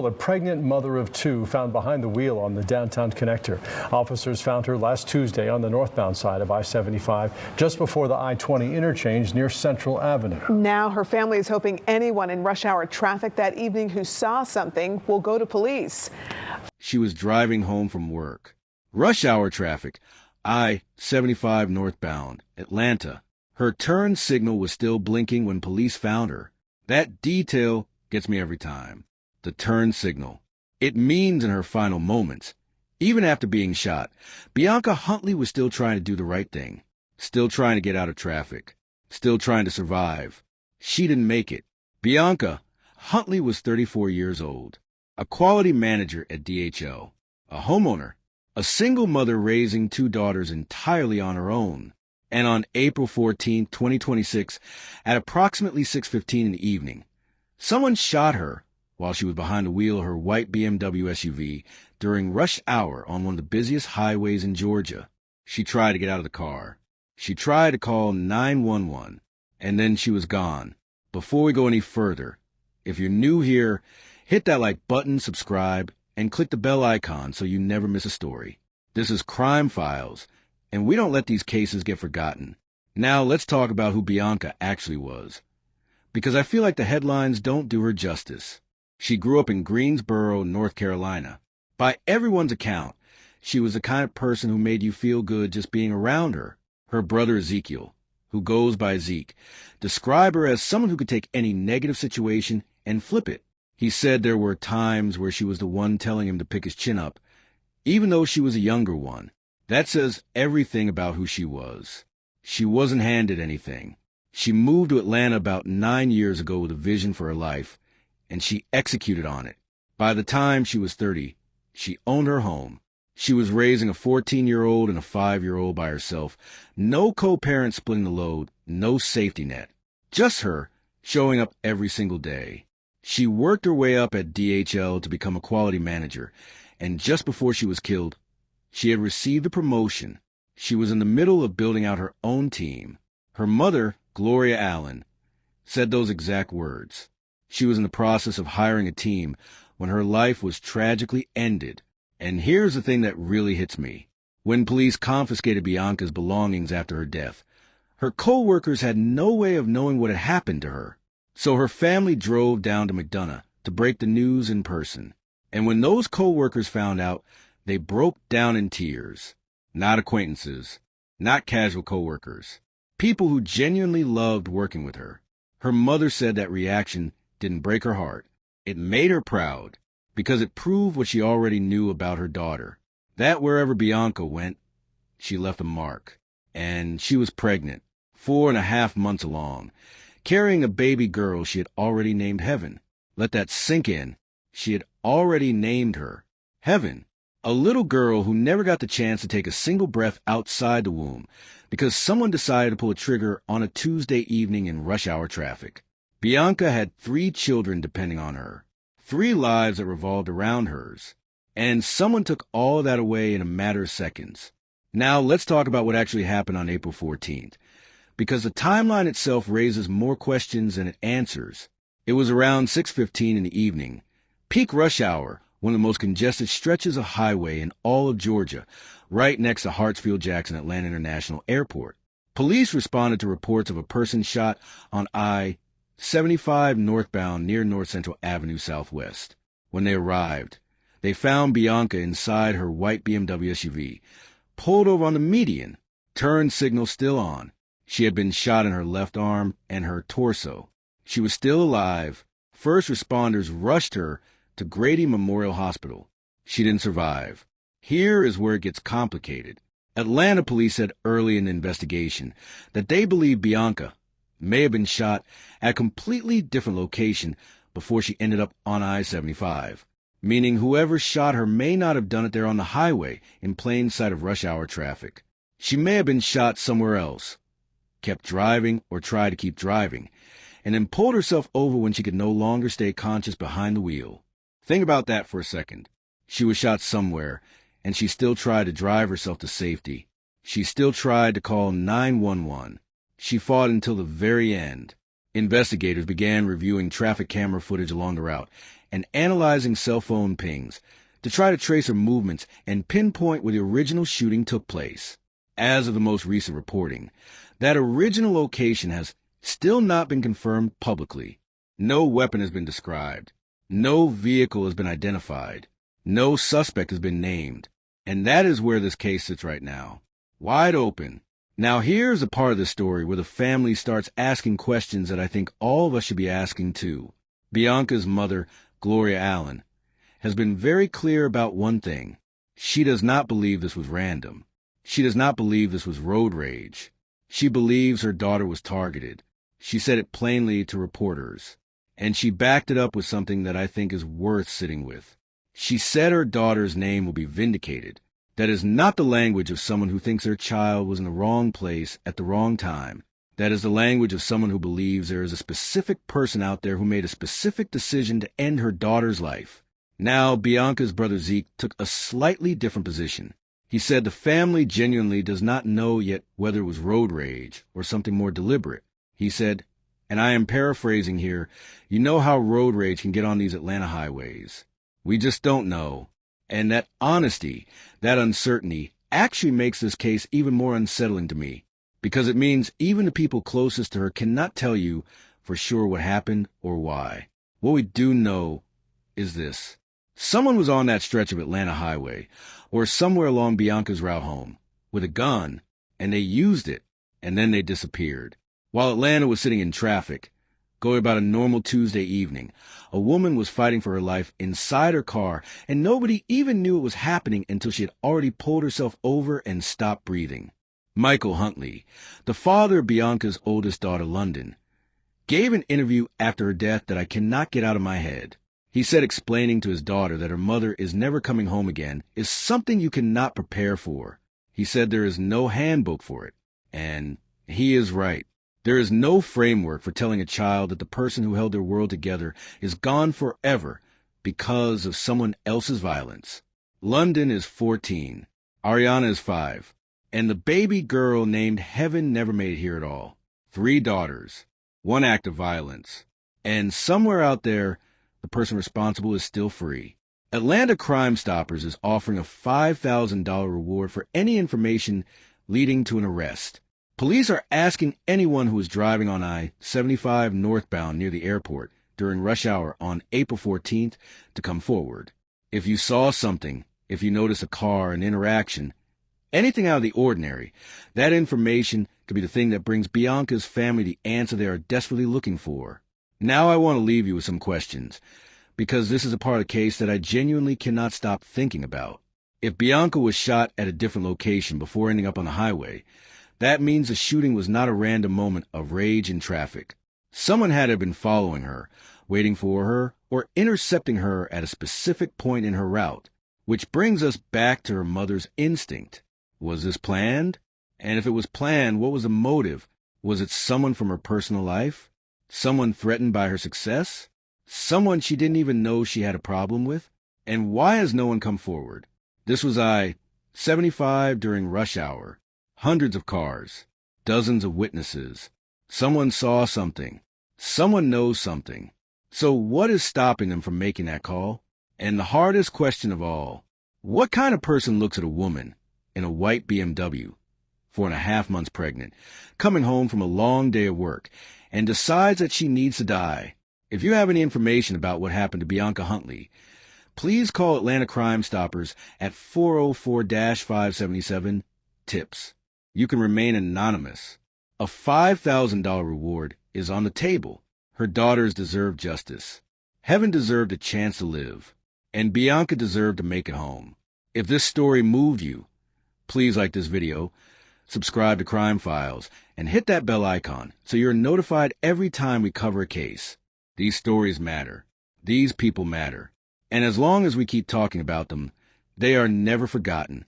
A pregnant mother of two found behind the wheel on the downtown connector. Officers found her last Tuesday on the northbound side of I-75, just before the I-20 interchange near Central Avenue. Now her family is hoping anyone in rush hour traffic that evening who saw something will go to police. She was driving home from work. Rush hour traffic, I-75 northbound, Atlanta. Her turn signal was still blinking when police found her. That detail gets me every time. The turn signal. It means in her final moments, even after being shot, Bianca Huntley was still trying to do the right thing, still trying to get out of traffic, still trying to survive. She didn't make it. Bianca Huntley was 34 years old, a quality manager at DHL, a homeowner, a single mother raising two daughters entirely on her own. And on April 14, 2026, at approximately 6:15 in the evening, someone shot her while she was behind the wheel of her white BMW SUV during rush hour on one of the busiest highways in Georgia. She tried to get out of the car. She tried to call 911, and then she was gone. Before we go any further, if you're new here, hit that like button, subscribe, and click the bell icon so you never miss a story. This is Crime Files, and we don't let these cases get forgotten. Now let's talk about who Bianca actually was, because I feel like the headlines don't do her justice. She grew up in Greensboro, North Carolina. By everyone's account, she was the kind of person who made you feel good just being around her. Her brother Ezekiel, who goes by Zeke, described her as someone who could take any negative situation and flip it. He said there were times where she was the one telling him to pick his chin up, even though she was a younger one. That says everything about who she was. She wasn't handed anything. She moved to Atlanta about 9 years ago with a vision for her life, and she executed on it. By the time she was 30, she owned her home. She was raising a 14-year-old and a 5-year-old by herself. No co-parent splitting the load, no safety net. Just her showing up every single day. She worked her way up at DHL to become a quality manager, and just before she was killed, she had received a promotion. She was in the middle of building out her own team. Her mother, Gloria Allen, said those exact words. She was in the process of hiring a team when her life was tragically ended. And here's the thing that really hits me. When police confiscated Bianca's belongings after her death, her co-workers had no way of knowing what had happened to her. So her family drove down to McDonough to break the news in person. And when those co-workers found out, they broke down in tears. Not acquaintances, not casual co-workers, people who genuinely loved working with her. Her mother said that reaction didn't break her heart. It made her proud, because it proved what she already knew about her daughter, that wherever Bianca went, she left a mark. And she was pregnant, 4.5 months along, carrying a baby girl she had already named Heaven. Let that sink in. She had already named her Heaven, a little girl who never got the chance to take a single breath outside the womb because someone decided to pull a trigger on a Tuesday evening in rush hour traffic. Bianca had 3 children depending on her, 3 lives that revolved around hers, and someone took all that away in a matter of seconds. Now let's talk about what actually happened on April 14th, because the timeline itself raises more questions than it answers. It was around 6:15 in the evening, peak rush hour, one of the most congested stretches of highway in all of Georgia, right next to Hartsfield-Jackson Atlanta International Airport. Police responded to reports of a person shot on I-75 northbound near North Central Avenue Southwest. When they arrived, they found Bianca inside her white BMW SUV, pulled over on the median, turn signal still on. She had been shot in her left arm and her torso. She was still alive. First responders rushed her to Grady Memorial Hospital. She didn't survive. Here is where it gets complicated. Atlanta police said early in the investigation that they believe Bianca may have been shot at a completely different location before she ended up on I-75, meaning whoever shot her may not have done it there on the highway in plain sight of rush hour traffic. She may have been shot somewhere else, kept driving or tried to keep driving, and then pulled herself over when she could no longer stay conscious behind the wheel. Think about that for a second. She was shot somewhere, and she still tried to drive herself to safety. She still tried to call 911. She fought until the very end. Investigators began reviewing traffic camera footage along the route, and analyzing cell phone pings to try to trace her movements and pinpoint where the original shooting took place. As of the most recent reporting, that original location has still not been confirmed publicly. No weapon has been described. No vehicle has been identified. No suspect has been named. And that is where this case sits right now. Wide open. Now here's a part of the story where the family starts asking questions that I think all of us should be asking too. Bianca's mother, Gloria Allen, has been very clear about one thing. She does not believe this was random. She does not believe this was road rage. She believes her daughter was targeted. She said it plainly to reporters. And she backed it up with something that I think is worth sitting with. She said her daughter's name will be vindicated. That is not the language of someone who thinks their child was in the wrong place at the wrong time. That is the language of someone who believes there is a specific person out there who made a specific decision to end her daughter's life. Now, Bianca's brother Zeke took a slightly different position. He said the family genuinely does not know yet whether it was road rage or something more deliberate. He said, and I am paraphrasing here, you know how road rage can get on these Atlanta highways. We just don't know. And that honesty, that uncertainty, actually makes this case even more unsettling to me, because it means even the people closest to her cannot tell you for sure what happened or why. What we do know is this. Someone was on that stretch of Atlanta highway, or somewhere along Bianca's route home, with a gun, and they used it, and then they disappeared. While Atlanta was sitting in traffic, going about a normal Tuesday evening, a woman was fighting for her life inside her car, and nobody even knew it was happening until she had already pulled herself over and stopped breathing. Michael Huntley, the father of Bianca's oldest daughter, London, gave an interview after her death that I cannot get out of my head. He said explaining to his daughter that her mother is never coming home again is something you cannot prepare for. He said there is no handbook for it. And he is right. There is no framework for telling a child that the person who held their world together is gone forever because of someone else's violence. London is 14. Ariana is 5. And the baby girl named Heaven never made it here at all. 3 daughters. 1 act of violence. And somewhere out there, the person responsible is still free. Atlanta Crime Stoppers is offering a $5,000 reward for any information leading to an arrest. Police are asking anyone who is driving on I-75 northbound near the airport during rush hour on April 14th to come forward. If you saw something, if you notice a car, an interaction, anything out of the ordinary, that information could be the thing that brings Bianca's family the answer they are desperately looking for. Now I want to leave you with some questions, because this is a part of the case that I genuinely cannot stop thinking about. If Bianca was shot at a different location before ending up on the highway, that means the shooting was not a random moment of rage in traffic. Someone had to have been following her, waiting for her, or intercepting her at a specific point in her route, which brings us back to her mother's instinct. Was this planned? And if it was planned, what was the motive? Was it someone from her personal life? Someone threatened by her success? Someone she didn't even know she had a problem with? And why has no one come forward? This was I-75 during rush hour. Hundreds of cars. Dozens of witnesses. Someone saw something. Someone knows something. So what is stopping them from making that call? And the hardest question of all, what kind of person looks at a woman in a white BMW, 4.5 months pregnant, coming home from a long day of work, and decides that she needs to die? If you have any information about what happened to Bianca Huntley, please call Atlanta Crime Stoppers at 404-577-TIPS. You can remain anonymous. A $5,000 reward is on the table. Her daughters deserve justice. Heaven deserved a chance to live. And Bianca deserved to make it home. If this story moved you, please like this video, subscribe to Crime Files, and hit that bell icon so you're notified every time we cover a case. These stories matter. These people matter. And as long as we keep talking about them, they are never forgotten.